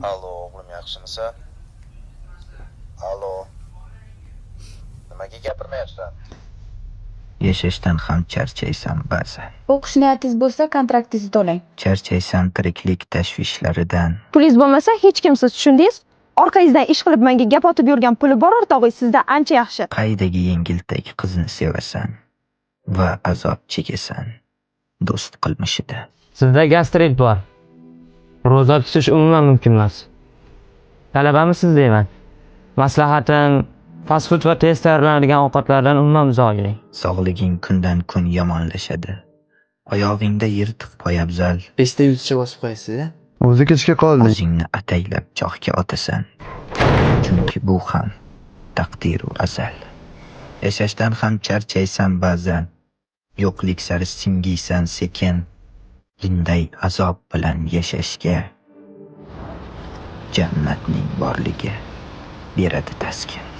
Allo, o'g'lim yaxshimisan? Allo. Nimaga gapirmayapsan? Yashashdan ham charchaysan ba'zan. O'qish niyatingiz bo'lsa, kontraktingizni to'lang. Charchaysan tiriklik tashvishlaridan. Pulingiz bo'lmasa hech kimsiz, tushundingiz? Orqangizdan ish qilib menga gap otib yurgan puli bor o'rtog'ingiz sizdan ancha yaxshi. Qaydagi yengiltak qizni sevasan va azob chekasan do'st qilmishida. Sizda gastrit bor. Ro'za tutish umuman mumkin emas. Talabamisiz deyman. Maslahatim, fast food va tez tayyorlanadigan ovqatlardan umuman uzoq yuring. Sog'liging kundan kun yomonlashadi. Oyog'ingda yirtiq poyabzal, 5 ta yuzcha bosib qo'yasiz-a? O'zi kechga qoldi. o'zingni ataylab chohga otasan. Chunki bu ham taqdiru azal. Yashashdan ham charchaysan ba'zan. Yo'qlik sari singiysan sekin. Bunday azob bilan yashashga jannatning borligi beradi taskin.